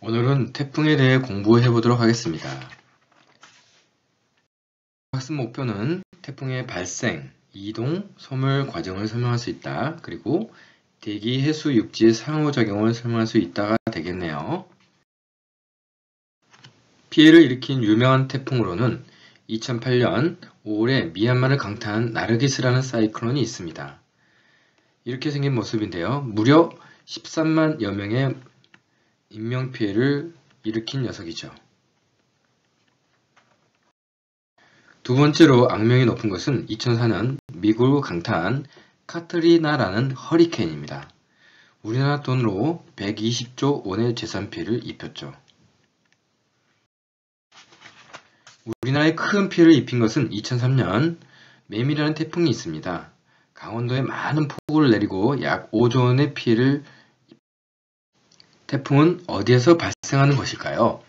오늘은 태풍에 대해 공부해 보도록 하겠습니다. 학습 목표는 태풍의 발생, 이동, 소멸 과정을 설명할 수 있다. 그리고 대기, 해수, 육지의 상호작용을 설명할 수 있다가 되겠네요. 피해를 일으킨 유명한 태풍으로는 2008년 5월에 미얀마를 강타한 나르기스라는 사이클론이 있습니다. 이렇게 생긴 모습인데요. 무려 13만여 명의 인명피해를 일으킨 녀석이죠. 두 번째로 악명이 높은 것은 2004년 미국을 강타한 카트리나라는 허리케인입니다. 우리나라 돈으로 120조 원의 재산 피해를 입혔죠. 우리나라에 큰 피해를 입힌 것은 2003년 매미라는 태풍이 있습니다. 강원도에 많은 폭우를 내리고 약 5조 원의 피해를 태풍은 어디에서 발생하는 것일까요?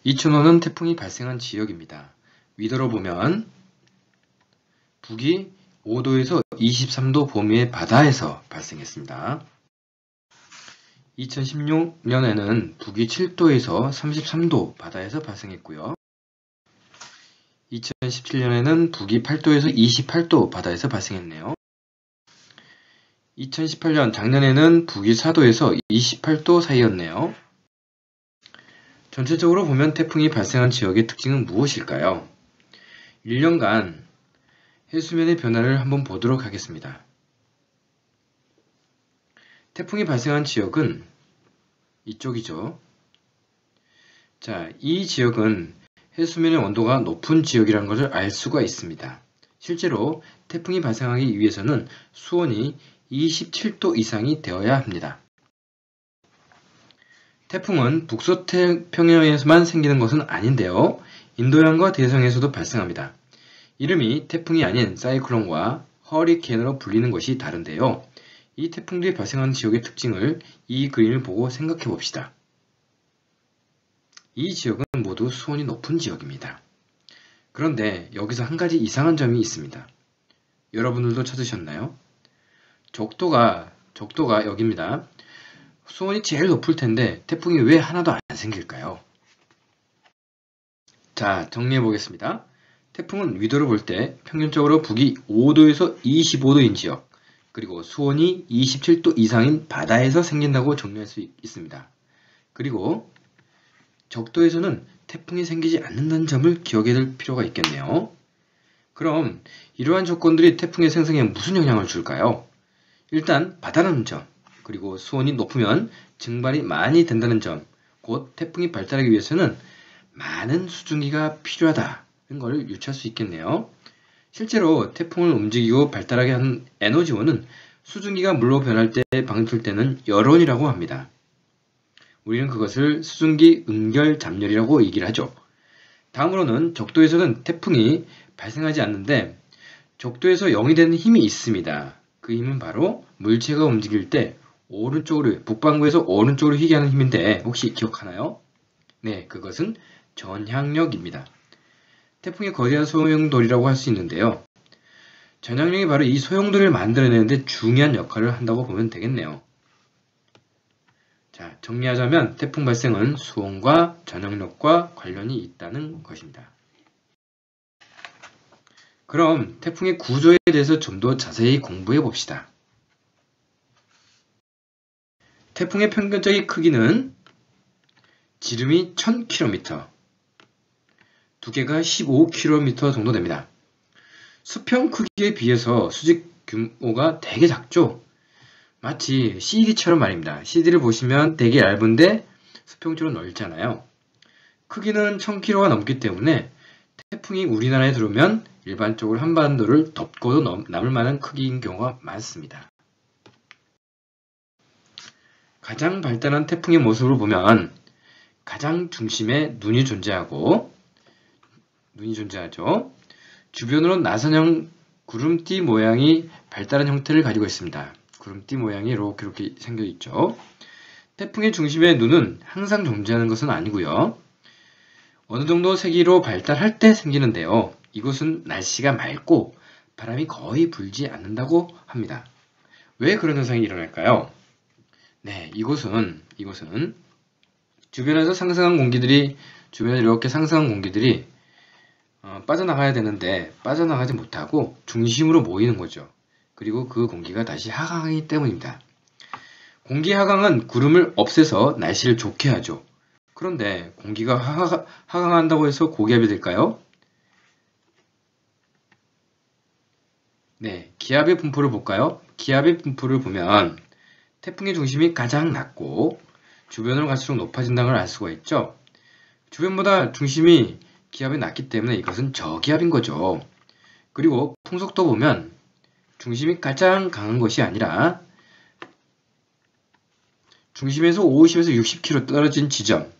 이춘호는 태풍이 발생한 지역입니다. 위도로 보면 북위 5도에서 23도 범위의 바다에서 발생했습니다. 2016년에는 북위 7도에서 33도 바다에서 발생했고요. 2017년에는 북위 8도에서 28도 바다에서 발생했네요. 2018년 작년에는 북위 4도에서 28도 사이였네요. 전체적으로 보면 태풍이 발생한 지역의 특징은 무엇일까요? 1년간 해수면의 변화를 한번 보도록 하겠습니다. 태풍이 발생한 지역은 이쪽이죠. 자, 이 지역은 해수면의 온도가 높은 지역이라는 것을 알 수가 있습니다. 실제로 태풍이 발생하기 위해서는 수온이 27도 이상이 되어야 합니다. 태풍은 북서태평양에서만 생기는 것은 아닌데요. 인도양과 대서양에서도 발생합니다. 이름이 태풍이 아닌 사이클론과 허리케인으로 불리는 것이 다른데요. 이 태풍들이 발생하는 지역의 특징을 이 그림을 보고 생각해 봅시다. 이 지역은 모두 수온이 높은 지역입니다. 그런데 여기서 한 가지 이상한 점이 있습니다. 여러분들도 찾으셨나요? 적도가 여기입니다. 수온이 제일 높을 텐데 태풍이 왜 하나도 안 생길까요? 자, 정리해 보겠습니다. 태풍은 위도로 볼 때 평균적으로 북위 5도에서 25도인 지역, 그리고 수온이 27도 이상인 바다에서 생긴다고 정리할 수 있습니다. 그리고 적도에서는 태풍이 생기지 않는다는 점을 기억해야 될 필요가 있겠네요. 그럼 이러한 조건들이 태풍의 생성에 무슨 영향을 줄까요? 일단 바다라는 점, 그리고 수온이 높으면 증발이 많이 된다는 점, 곧 태풍이 발달하기 위해서는 많은 수증기가 필요하다는 것을 유추할 수 있겠네요. 실제로 태풍을 움직이고 발달하게 하는 에너지원은 수증기가 물로 변할 때 방출 때는 열원이라고 합니다. 우리는 그것을 수증기 응결잡열이라고 얘기를 하죠. 다음으로는 적도에서는 태풍이 발생하지 않는데 적도에서 0이 되는 힘이 있습니다. 그 힘은 바로 물체가 움직일 때 오른쪽으로, 북반구에서 오른쪽으로 휘게 하는 힘인데 혹시 기억하나요? 네, 그것은 전향력입니다. 태풍의 거대한 소용돌이라고 할 수 있는데요. 전향력이 바로 이 소용돌이를 만들어내는데 중요한 역할을 한다고 보면 되겠네요. 자, 정리하자면 태풍 발생은 수온과 전향력과 관련이 있다는 것입니다. 그럼 태풍의 구조에 대해서 좀 더 자세히 공부해 봅시다. 태풍의 평균적인 크기는 지름이 1000km, 두께가 15km 정도 됩니다. 수평 크기에 비해서 수직 규모가 되게 작죠? 마치 CD처럼 말입니다. CD를 보시면 되게 얇은데 수평적으로 넓잖아요. 크기는 1000km가 넘기 때문에 태풍이 우리나라에 들어오면 일반적으로 한반도를 덮고도 남을 만한 크기인 경우가 많습니다. 가장 발달한 태풍의 모습을 보면 가장 중심에 눈이 존재하죠. 주변으로 나선형 구름띠 모양이 발달한 형태를 가지고 있습니다. 구름띠 모양이 이렇게 생겨 있죠. 태풍의 중심에 눈은 항상 존재하는 것은 아니고요. 어느 정도 세기로 발달할 때 생기는데요. 이곳은 날씨가 맑고 바람이 거의 불지 않는다고 합니다. 왜 그런 현상이 일어날까요? 네, 이곳은 주변에서 상승한 공기들이 주변에 이렇게 상승한 공기들이 빠져나가야 되는데 빠져나가지 못하고 중심으로 모이는 거죠. 그리고 그 공기가 다시 하강하기 때문입니다. 공기 하강은 구름을 없애서 날씨를 좋게 하죠. 그런데 공기가 하강한다고 해서 고기압이 될까요? 네, 기압의 분포를 볼까요? 기압의 분포를 보면 태풍의 중심이 가장 낮고 주변으로 갈수록 높아진다는 걸 알 수가 있죠. 주변보다 중심이 기압이 낮기 때문에 이것은 저기압인 거죠. 그리고 풍속도 보면 중심이 가장 강한 것이 아니라 중심에서 50에서 60km 떨어진 지점,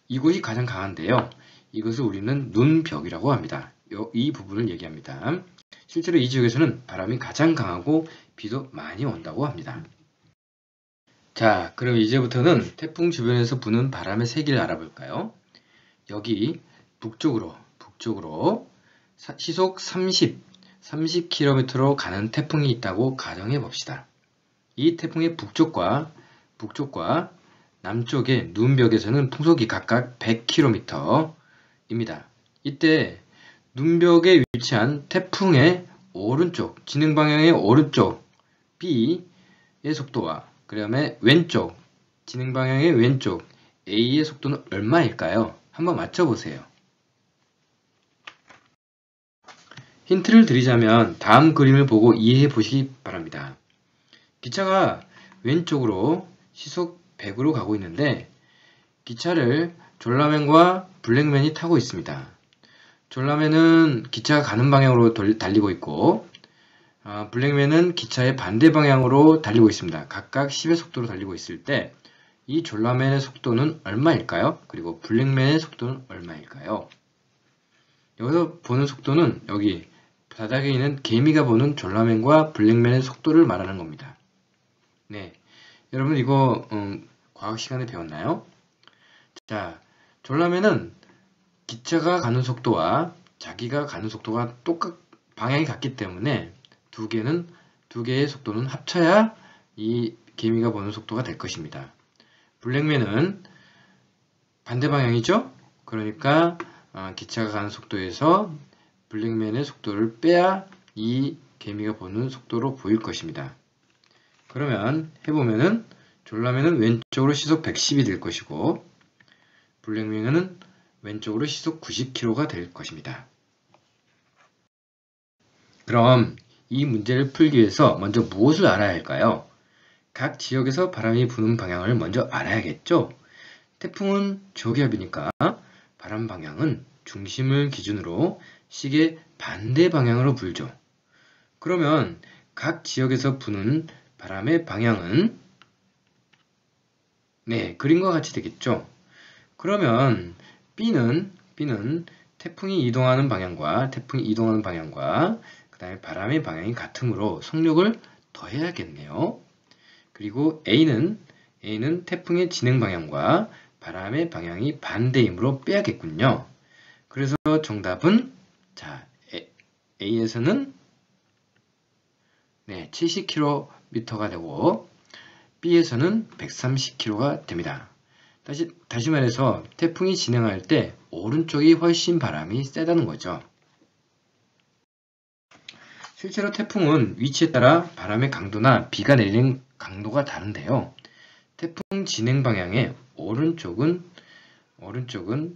이곳이 가장 강한데요. 이것을 우리는 눈벽이라고 합니다. 이 부분을 얘기합니다. 실제로 이 지역에서는 바람이 가장 강하고 비도 많이 온다고 합니다. 자, 그럼 이제부터는 태풍 주변에서 부는 바람의 세기를 알아볼까요? 여기 북쪽으로 시속 30km로 가는 태풍이 있다고 가정해 봅시다. 이 태풍의 북쪽과 남쪽의 눈벽에서는 풍속이 각각 100km입니다. 이때 눈벽에 위치한 태풍의 오른쪽, 진행 방향의 오른쪽 B의 속도와 그 다음에 왼쪽, 진행 방향의 왼쪽 A의 속도는 얼마일까요? 한번 맞춰보세요. 힌트를 드리자면 다음 그림을 보고 이해해 보시기 바랍니다. 기차가 왼쪽으로 시속 100으로 가고 있는데 기차를 졸라맨과 블랙맨이 타고 있습니다. 졸라맨은 기차가 가는 방향으로 달리고 있고 블랙맨은 기차의 반대 방향으로 달리고 있습니다. 각각 10의 속도로 달리고 있을 때 이 졸라맨의 속도는 얼마일까요? 그리고 블랙맨의 속도는 얼마일까요? 여기서 보는 속도는 여기 바닥에 있는 개미가 보는 졸라맨과 블랙맨의 속도를 말하는 겁니다. 네, 여러분 이거 과학 시간에 배웠나요? 자, 졸라맨은 기차가 가는 속도와 자기가 가는 속도가 방향이 같기 때문에 두 개의 속도는 합쳐야 이 개미가 보는 속도가 될 것입니다. 블랙맨은 반대 방향이죠? 그러니까 기차가 가는 속도에서 블랙맨의 속도를 빼야 이 개미가 보는 속도로 보일 것입니다. 그러면 해보면은 졸라맨은 왼쪽으로 시속 110이 될 것이고 블랙맨은 왼쪽으로 시속 90km가 될 것입니다. 그럼 이 문제를 풀기 위해서 먼저 무엇을 알아야 할까요? 각 지역에서 바람이 부는 방향을 먼저 알아야겠죠? 태풍은 저기압이니까 바람 방향은 중심을 기준으로 시계 반대 방향으로 불죠. 그러면 각 지역에서 부는 바람의 방향은 그림과 같이 되겠죠? 그러면 B는 태풍이 이동하는 방향과 그 다음에 바람의 방향이 같으므로 속력을 더해야겠네요. 그리고 A는 태풍의 진행 방향과 바람의 방향이 반대이므로 빼야겠군요. 그래서 정답은 A에서는 70km가 되고 B에서는 130km가 됩니다. 다시 말해서 태풍이 진행할 때 오른쪽이 훨씬 바람이 세다는 거죠. 실제로 태풍은 위치에 따라 바람의 강도나 비가 내리는 강도가 다른데요. 태풍 진행 방향의 오른쪽은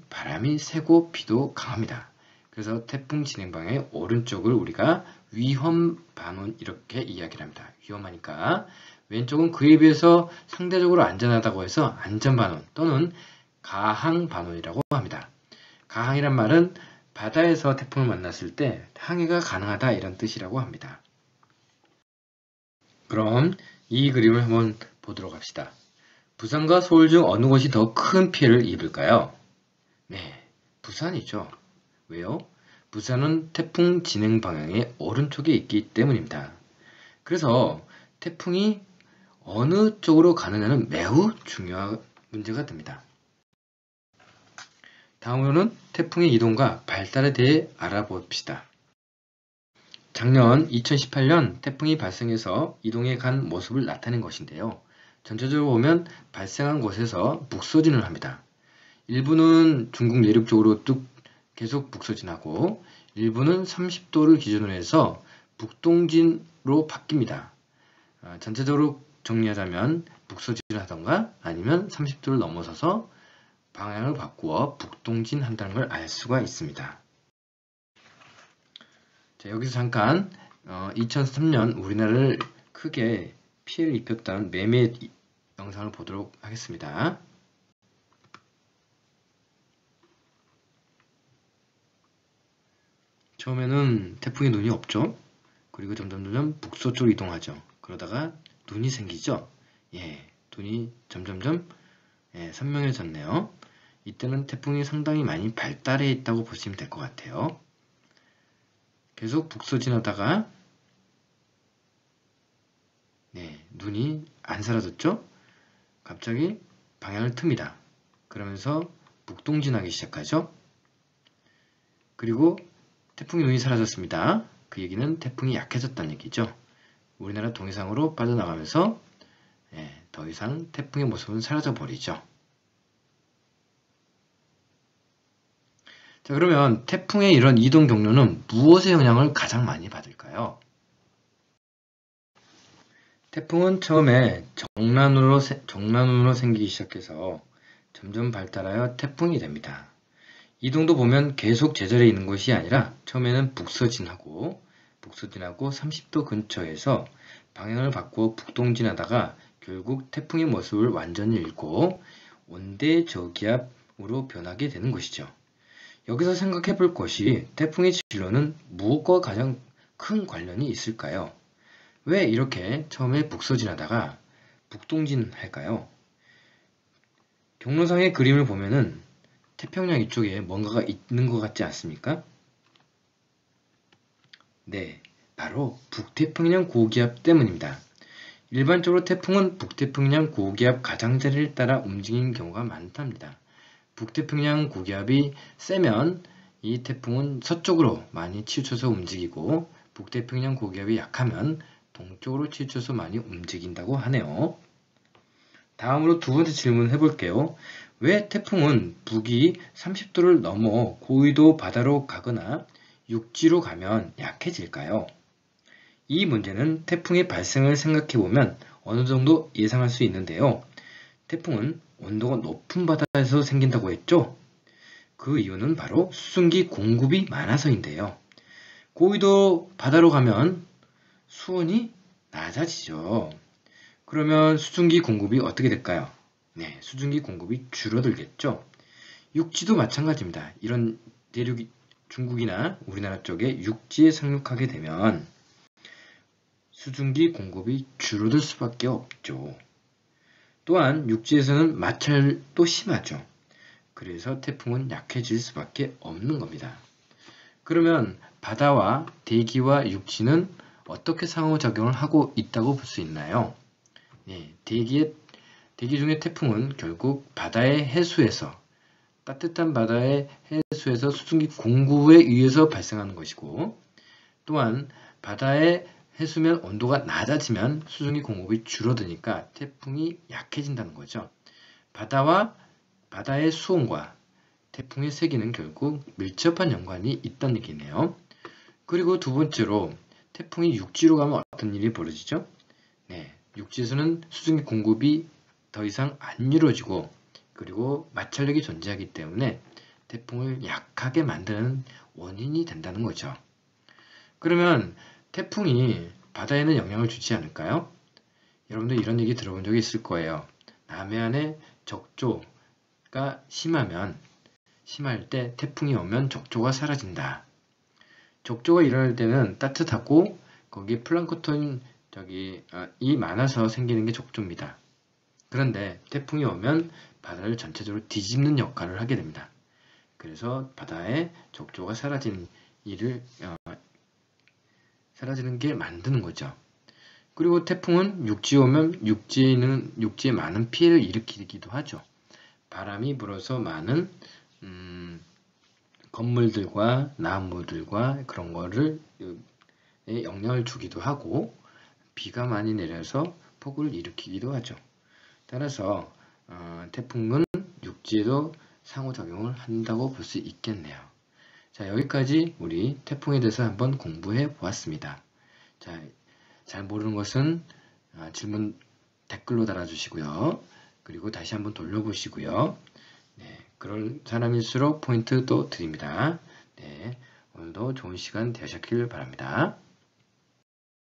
바람이 세고 비도 강합니다. 그래서 태풍 진행 방향의 오른쪽을 우리가 위험 반원 이렇게 이야기를 합니다. 위험하니까 왼쪽은 그에 비해서 상대적으로 안전하다고 해서 안전 반원 또는 가항 반원이라고 합니다. 가항이란 말은 바다에서 태풍을 만났을 때 항해가 가능하다 이런 뜻이라고 합니다. 그럼 이 그림을 한번 보도록 합시다. 부산과 서울 중 어느 곳이 더 큰 피해를 입을까요? 부산이죠. 왜요? 부산은 태풍 진행 방향의 오른쪽에 있기 때문입니다. 그래서 태풍이 어느 쪽으로 가느냐는 매우 중요한 문제가 됩니다. 다음으로는 태풍의 이동과 발달에 대해 알아봅시다. 작년 2018년 태풍이 발생해서 이동해 간 모습을 나타낸 것인데요. 전체적으로 보면 발생한 곳에서 북소진을 합니다. 일부는 중국 내륙 쪽으로 뚝 계속 북서진하고 일부는 30도를 기준으로 해서 북동진으로 바뀝니다. 전체적으로 정리하자면 북서진하던가 아니면 30도를 넘어서서 방향을 바꾸어 북동진 한다는 걸 알 수가 있습니다. 자, 여기서 잠깐 2003년 우리나라를 크게 피해를 입혔던 매매 영상을 보도록 하겠습니다. 처음에는 태풍에 눈이 없죠. 그리고 점점 북서쪽으로 이동하죠. 그러다가 눈이 생기죠. 예, 눈이 점점점 선명해졌네요. 이때는 태풍이 상당히 많이 발달해 있다고 보시면 될 것 같아요. 계속 북서진하다가 눈이 안 사라졌죠? 갑자기 방향을 틉니다. 그러면서 북동진하기 시작하죠. 그리고 태풍의 눈이 사라졌습니다. 그 얘기는 태풍이 약해졌다는 얘기죠. 우리나라 동해상으로 빠져나가면서 더 이상 태풍의 모습은 사라져버리죠. 자, 그러면 태풍의 이런 이동 경로는 무엇의 영향을 가장 많이 받을까요? 태풍은 처음에 정난운으로 생기기 시작해서 점점 발달하여 태풍이 됩니다. 이동도 보면 계속 제자리에 있는 것이 아니라 처음에는 북서진하고 30도 근처에서 방향을 바꾸어 북동진하다가 결국 태풍의 모습을 완전히 잃고 온대 저기압으로 변하게 되는 것이죠. 여기서 생각해 볼 것이 태풍의 진로는 무엇과 가장 큰 관련이 있을까요? 왜 이렇게 처음에 북서진하다가 북동진할까요? 경로상의 그림을 보면은 태평양 이쪽에 뭔가가 있는 것 같지 않습니까? 네, 바로 북태평양 고기압 때문입니다. 일반적으로 태풍은 북태평양 고기압 가장자리를 따라 움직이는 경우가 많답니다. 북태평양 고기압이 세면 이 태풍은 서쪽으로 많이 치우쳐서 움직이고 북태평양 고기압이 약하면 동쪽으로 치우쳐서 많이 움직인다고 하네요. 다음으로 두 번째 질문 해볼게요. 왜 태풍은 북위 30도를 넘어 고위도 바다로 가거나 육지로 가면 약해질까요? 이 문제는 태풍의 발생을 생각해보면 어느 정도 예상할 수 있는데요. 태풍은 온도가 높은 바다에서 생긴다고 했죠? 그 이유는 바로 수증기 공급이 많아서인데요. 고위도 바다로 가면 수온이 낮아지죠. 그러면 수증기 공급이 어떻게 될까요? 네, 수증기 공급이 줄어들겠죠. 육지도 마찬가지입니다. 이런 대륙 중국이나 우리나라 쪽에 육지에 상륙하게 되면 수증기 공급이 줄어들 수밖에 없죠. 또한 육지에서는 마찰도 심하죠. 그래서 태풍은 약해질 수밖에 없는 겁니다. 그러면 바다와 대기와 육지는 어떻게 상호작용을 하고 있다고 볼 수 있나요? 대기 중의 태풍은 결국 바다의 해수에서 따뜻한 바다의 해수에서 수증기 공급에 의해서 발생하는 것이고 또한 바다의 해수면 온도가 낮아지면 수증기 공급이 줄어드니까 태풍이 약해진다는 거죠. 바다의 수온과 태풍의 세기는 결국 밀접한 연관이 있다는 얘기네요. 그리고 두 번째로 태풍이 육지로 가면 어떤 일이 벌어지죠? 육지에서는 수증기 공급이 더 이상 안 이루어지고 그리고 마찰력이 존재하기 때문에 태풍을 약하게 만드는 원인이 된다는 거죠. 그러면 태풍이 바다에는 영향을 주지 않을까요? 여러분들 이런 얘기 들어본 적이 있을 거예요. 남해안에 적조가 심할 때 태풍이 오면 적조가 사라진다. 적조가 일어날 때는 따뜻하고 거기에 플랑크톤이 많아서 생기는 게 적조입니다. 그런데 태풍이 오면 바다를 전체적으로 뒤집는 역할을 하게 됩니다. 그래서 바다에 적조가 사라지는 게 만드는 거죠. 그리고 태풍은 육지에 오면 육지에 많은 피해를 일으키기도 하죠. 바람이 불어서 많은 건물들과 나무들과 그런 거를 영향을 주기도 하고 비가 많이 내려서 폭우를 일으키기도 하죠. 따라서 태풍은 육지에도 상호작용을 한다고 볼 수 있겠네요. 자, 여기까지 우리 태풍에 대해서 한번 공부해 보았습니다. 자, 잘 모르는 것은 질문 댓글로 달아주시고요. 그리고 다시 한번 돌려보시고요. 네, 그럴 사람일수록 포인트 또 드립니다. 네, 오늘도 좋은 시간 되셨길 바랍니다.